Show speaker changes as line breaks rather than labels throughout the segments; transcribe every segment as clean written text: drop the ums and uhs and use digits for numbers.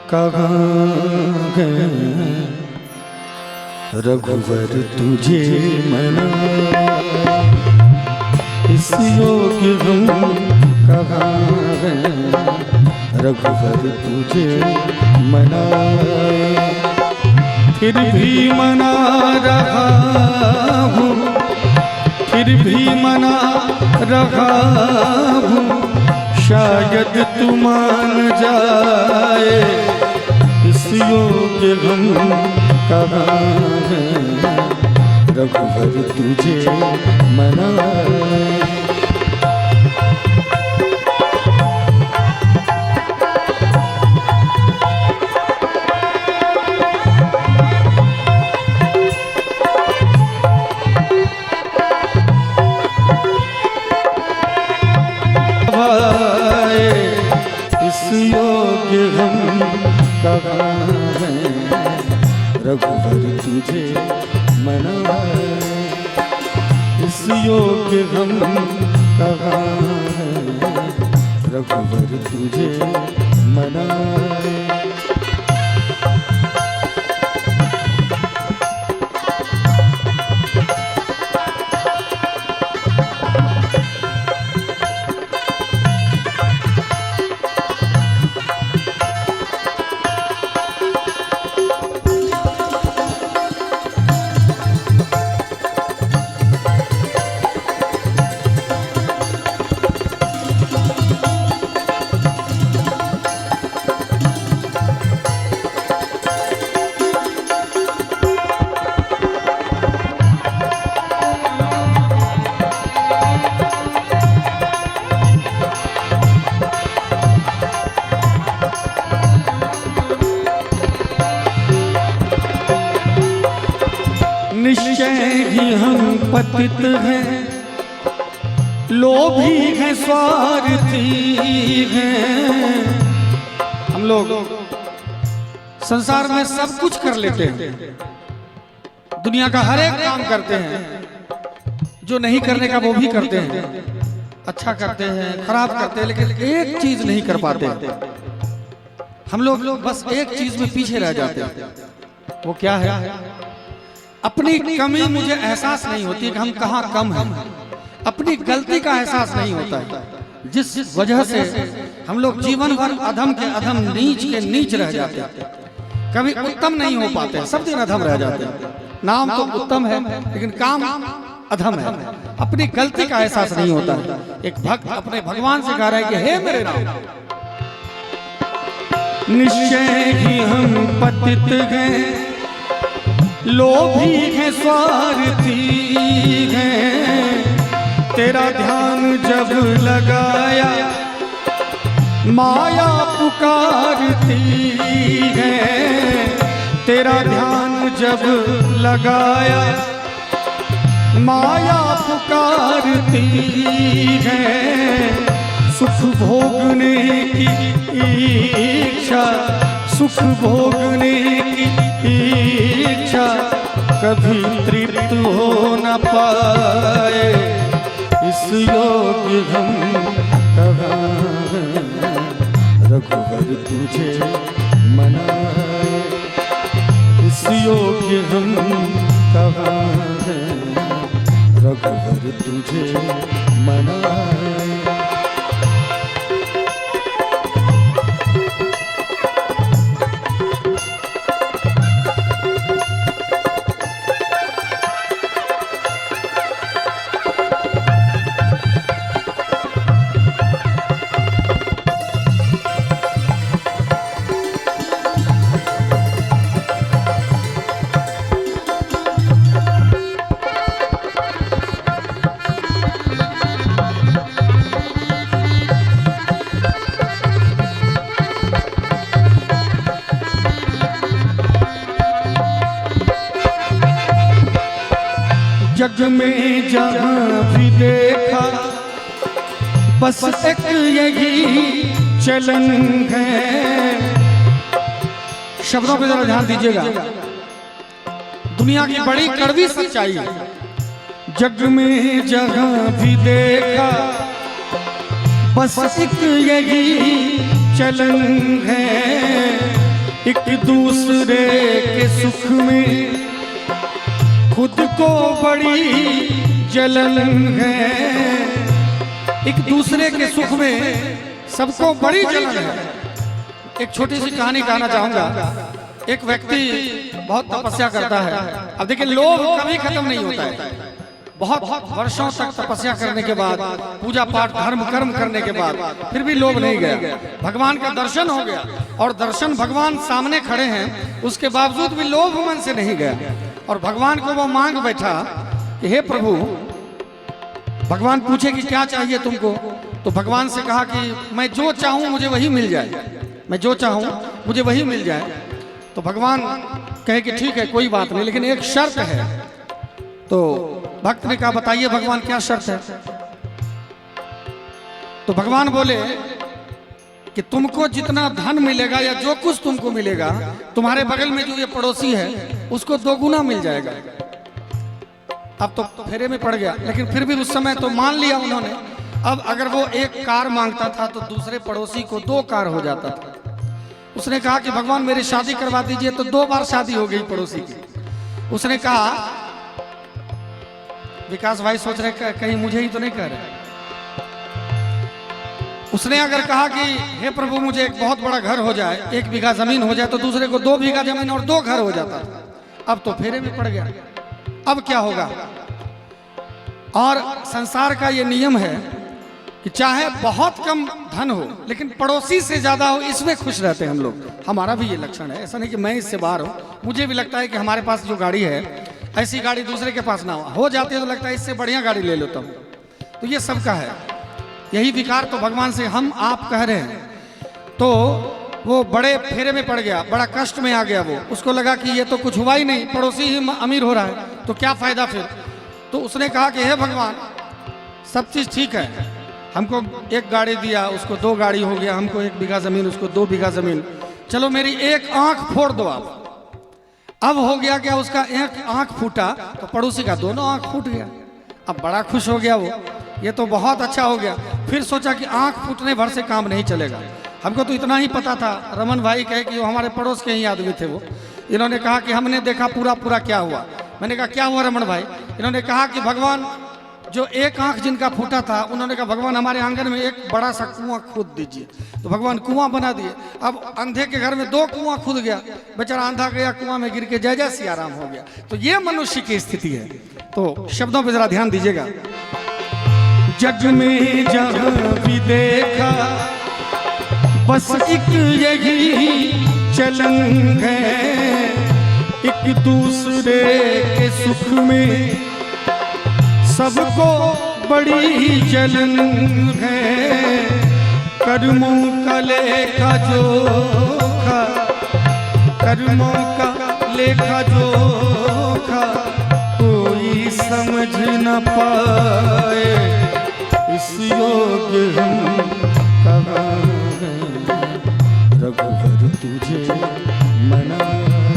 कहाँ गए रघुवर तुझे मना, इस योग्य हम कहाँ गए रघुवर तुझे मना। फिर भी मना रहा हूँ, फिर भी मना रहा हूँ, शायद तू मान जाए, इस योग्य हम कहाँ हैं रघुवर तुझे मनाए। इस योग्य हम कहाँ हैं रघुवर तुझे मनाए, इस योग्य हम कहाँ हैं रघुवर तुझे मनाए। निश्चय ही हम पतित हैं, लोभी हैं, स्वार्थी हैं। हम लोग संसार में सब कुछ कर लेते हैं, दुनिया का हर एक काम करते हैं, जो नहीं करने का वो भी करते हैं, अच्छा करते हैं, खराब करते हैं, लेकिन एक चीज नहीं कर पाते। हम लोग बस एक चीज में पीछे रह जाते हैं, वो क्या है? अपनी कमी मुझे एहसास नहीं होती कि हम कहाँ कम हैं, अपनी गलती का एहसास नहीं होता है, जिस वजह से हम लोग जीवन भर अधम के अधम, नीच के नीच रह जाते हैं, कभी उत्तम नहीं हो पाते हैं, सब दिन अधम रह जाते हैं। नाम तो उत्तम है लेकिन काम अधम है, अपनी गलती का एहसास नहीं होता है। एक भक्त अपने भगवान से कह रहा है कि हे मेरे राम, निश्चय ही हम पतित हैं, लोभी हैं, स्वार्थी हैं। तेरा ध्यान जब लगाया माया पुकारती है, तेरा ध्यान जब लगाया माया पुकारती है। सुख भोगने की इच्छा, सुख भोगने की इच्छा कभी तृप्त हो न पाए, इस योग्य हम कहाँ हैं रघुवर तुझे मनाए, इस योग्य हम कहाँ हैं रघुवर तुझे मनाए। जग में जहाँ भी देखा बस एक यही चलन है। शब्दों पे जरा ध्यान दीजिएगा, दुनिया की बड़ी कड़वी सच्चाई है। जग में जहाँ भी देखा बस एक यही चलन है, एक दूसरे के सुख में खुद को बड़ी जलन है। एक दूसरे के सुख में सबको बड़ी जलन है। एक छोटी सी कहानी कहना चाहूंगा। एक व्यक्ति बहुत तपस्या करता है। अब देखिए, लोभ कभी खत्म नहीं होता है। बहुत वर्षों तक तपस्या करने के बाद, पूजा पाठ धर्म कर्म करने के बाद फिर भी लोभ नहीं गया। भगवान का दर्शन हो गया और दर्शन भगवान सामने खड़े हैं, उसके बावजूद भी लोभ मन से नहीं गया। और भगवान को वो मांग बैठा कि हे प्रभु, भगवान पूछे कि क्या चाहिए तुमको, तो भगवान से कहा कि मैं जो चाहूं मुझे वही मिल जाए, मैं जो चाहूं मुझे वही मिल जाए। तो भगवान कहे कि ठीक है, कोई बात नहीं, लेकिन एक शर्त है। तो भक्त ने कहा बताइए भगवान क्या शर्त है। तो भगवान बोले कि तुमको जितना धन मिलेगा या जो कुछ तुमको मिलेगा, तुम्हारे बगल में जो ये पड़ोसी है उसको 2 गुना मिल जाएगा। अब तो फेरे में पड़ गया, लेकिन फिर भी उस समय तो मान लिया उन्होंने। अब अगर वो 1 कार मांगता था तो दूसरे पड़ोसी को 2 कार हो जाता था। उसने कहा कि भगवान मेरी शादी करवा दीजिए, तो 2 बार शादी हो गई पड़ोसी की। उसने कहा, विकास भाई सोच रहे कहीं मुझे ही तो नहीं कह रहे। उसने अगर कहा कि हे प्रभु मुझे एक बहुत बड़ा घर हो जाए, 1 बीघा जमीन हो जाए, तो दूसरे को 2 बीघा जमीन और 2 घर हो जाता। अब तो फेरे में पड़ गया। अब क्या होगा? और संसार का ये नियम है कि चाहे बहुत कम धन हो लेकिन पड़ोसी से ज्यादा हो, इसमें खुश रहते हैं हम लोग। हमारा भी ये लक्षण है। ऐसा नहीं कि मैं इससे बाहर हूँ, मुझे भी लगता है कि हमारे पास जो गाड़ी है, ऐसी गाड़ी दूसरे के पास ना हो जाती है तो लगता है इससे बढ़िया गाड़ी ले लेता हूँ। तो ये सबका है, यही विकार तो भगवान से हम आप कह रहे हैं। तो वो बड़े फेरे में पड़ गया, बड़ा कष्ट में आ गया। वो उसको लगा कि ये तो कुछ हुआ ही नहीं, पड़ोसी ही अमीर हो रहा है, तो क्या फायदा फिर। तो उसने कहा कि हे भगवान, सब चीज ठीक है, हमको 1 गाड़ी दिया, उसको 2 गाड़ी हो गया, हमको 1 बीघा जमीन, उसको 2 बीघा जमीन, चलो मेरी 1 आंख फोड़ दो आप। अब हो गया क्या, उसका 1 आंख फूटा तो पड़ोसी का दोनों आंख फूट गया। अब बड़ा खुश हो गया वो, ये तो बहुत अच्छा हो गया। फिर सोचा कि आंख फूटने भर से काम नहीं चलेगा, हमको तो इतना ही पता था। रमन भाई कहे कि वो हमारे पड़ोस के ही आदमी थे। वो इन्होंने कहा कि हमने देखा पूरा क्या हुआ। मैंने कहा क्या हुआ रमन भाई? इन्होंने कहा कि भगवान, जो 1 आंख जिनका फूटा था, उन्होंने कहा भगवान हमारे आंगन में 1 बड़ा सा कुआं खोद दीजिए। तो भगवान कुआं बना दिए। अब अंधे के घर में 2 कुआं खुद गया, बेचारा अंधा गया कुआं में गिर के जय जय सियाराम हो गया। तो ये मनुष्य की स्थिति है। तो शब्दों पे जरा ध्यान दीजिएगा। जग में जहां भी देखा बस एक यही चलन है, एक दूसरे के सुख में सबको बड़ी जलन है। कर्मों का लेखा जोखा, कर्मों का लेखा जोखा कोई समझ न पाए, इस योग्य हम कहाँ हैं, रघुवर तुझे मनाए,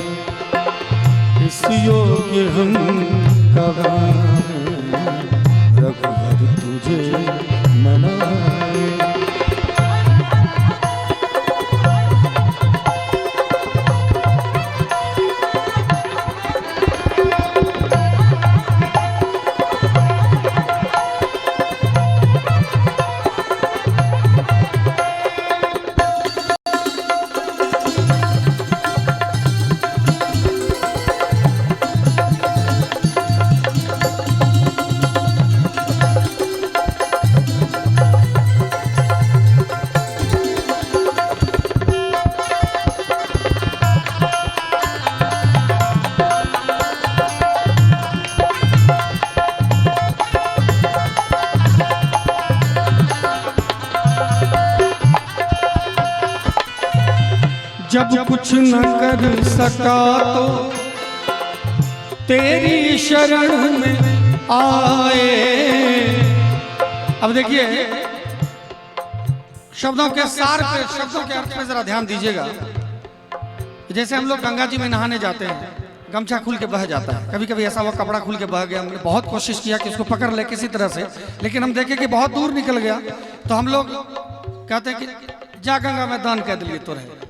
इस योग्य हम कहाँ हैं, रघुवर तुझे मनाए। जब कुछ न कर सका तो तेरी शरण में आए। अब देखिए शब्दों के सार पे, शब्दों के अर्थ पे जरा ध्यान दीजिएगा। जैसे हम लोग गंगा जी में नहाने जाते हैं, गमछा खुल के बह जाता है, कभी कभी ऐसा हुआ कपड़ा खुल के बह गया, हमने बहुत कोशिश किया कि उसको पकड़ ले किसी तरह से, लेकिन हम देखे कि बहुत दूर निकल गया। तो हम लोग कहते हैं कि जा गंगा में दान कह दिए तो रहे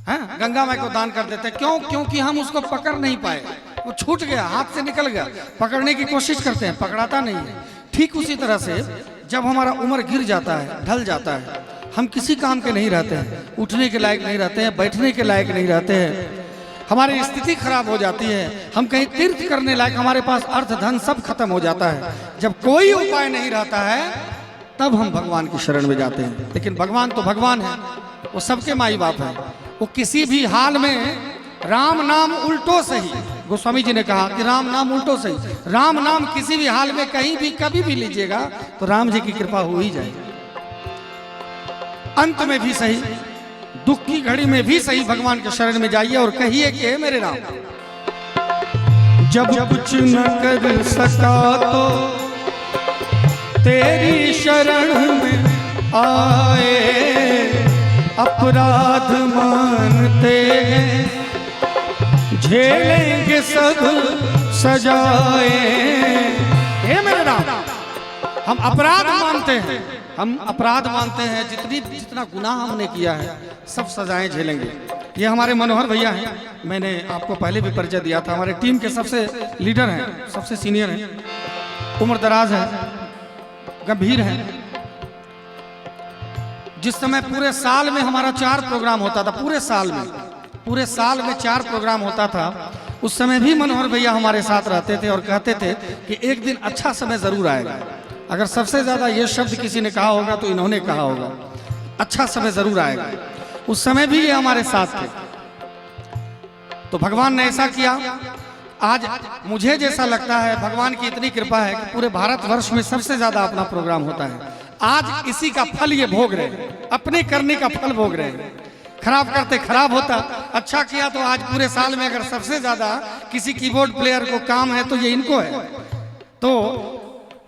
हैं, गंगा माई को दान कर देते हैं। क्यों? क्योंकि हम उसको पकड़ नहीं पाए, वो छूट गया, हाथ से निकल गया। पकड़ने की कोशिश करते हैं, पकड़ाता नहीं है। ठीक उसी तरह से जब हमारा उम्र गिर जाता है, ढल जाता है, हम किसी काम के नहीं रहते हैं, उठने के लायक नहीं रहते हैं, बैठने के लायक नहीं रहते हैं, हमारी स्थिति खराब हो जाती है, हम कहीं तीर्थ करने लायक, हमारे पास अर्थ धन सब खत्म हो जाता है, जब कोई उपाय नहीं रहता है तब हम भगवान की शरण में जाते हैं। लेकिन भगवान तो भगवान है, वो सबके माई बाप है, वो किसी भी हाल में राम नाम उल्टो सही, गोस्वामी जी ने कहा कि राम नाम उल्टो सही, राम नाम किसी भी हाल में कहीं भी कभी भी लीजिएगा तो राम जी की कृपा हो ही जाएगी। अंत में भी सही, दुख की घड़ी में भी सही, भगवान के शरण में जाइए और कहिए कि हे मेरे राम। जब कुछ न कर सका तो तेरी शरण में आए, अपराध मानते हैं झेलेंगे सब सजाए। हे मेरे राम, हम अपराध मानते हैं, हम अपराध मानते हैं, जितना गुनाह हमने किया है सब सजाएं झेलेंगे। ये हमारे मनोहर भैया हैं, मैंने आपको पहले भी परिचय दिया था, हमारे टीम के सबसे लीडर हैं, सबसे सीनियर हैं, उम्र दराज है, गंभीर हैं। जिस समय पूरे साल में हमारा 4 प्रोग्राम होता था, पूरे साल में 4 प्रोग्राम होता था, उस समय भी मनोहर भैया हमारे साथ रहते थे और कहते थे कि एक दिन अच्छा समय जरूर आएगा। अगर सबसे ज्यादा ये शब्द किसी ने कहा होगा तो इन्होंने कहा होगा, अच्छा समय जरूर आएगा। उस समय भी ये हमारे साथ थे। तो भगवान ने ऐसा किया, आज मुझे जैसा लगता है भगवान की इतनी कृपा है कि पूरे भारतवर्ष में सबसे ज्यादा अपना प्रोग्राम होता है। आज इसी का फल ये भोग रहे हैं, अपने करने का फल भोग रहे हैं। खराब करते खराब होता, अच्छा किया तो आज पूरे साल में अगर सबसे ज्यादा किसी कीबोर्ड प्लेयर को काम है तो ये इनको है। तो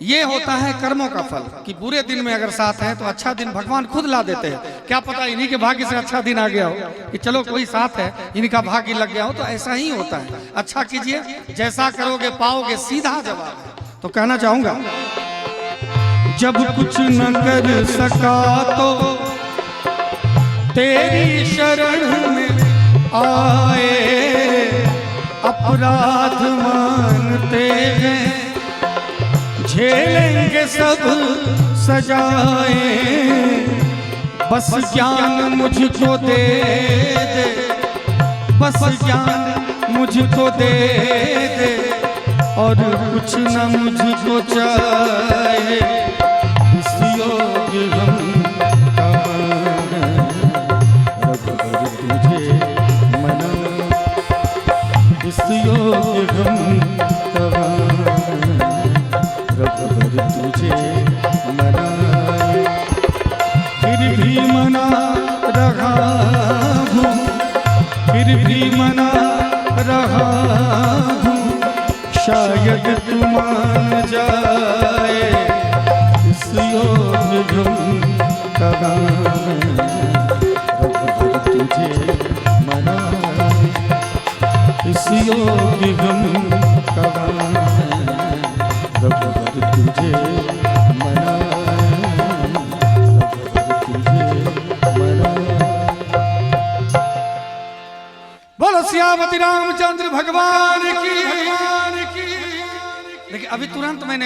ये होता है कर्मों का फल कि बुरे दिन में अगर साथ है तो अच्छा दिन भगवान खुद ला देते हैं। क्या पता इन्हीं के भाग्य से अच्छा दिन आ गया हो कि चलो कोई साथ है, इनका भाग्य लग गया हो। तो ऐसा ही होता है, अच्छा कीजिए, जैसा करोगे पाओगे, सीधा जवाब है। तो कहना चाहूंगा, जब कुछ न कर सका तो तेरी शरण में आए, अपराध मानते हैं झेलेंगे सब सजाए। बस ज्ञान मुझको दे दे, बस ज्ञान मुझको दे दे, और कुछ न मुझको चाहे। इस योग हम तुझे मना, इस योग हम तुझे मनाए। फिर भी मना रहा हूँ, फिर भी मना रहा हूँ, शायद तू मान जाए। इस योग हम कहा तुझे मनाए, इस योग हम कहा तुझे मनाए, तुझे मनाए। बोलो सियावती रामचंद्र भगवान की। लेकिन अभी तुरंत मैंने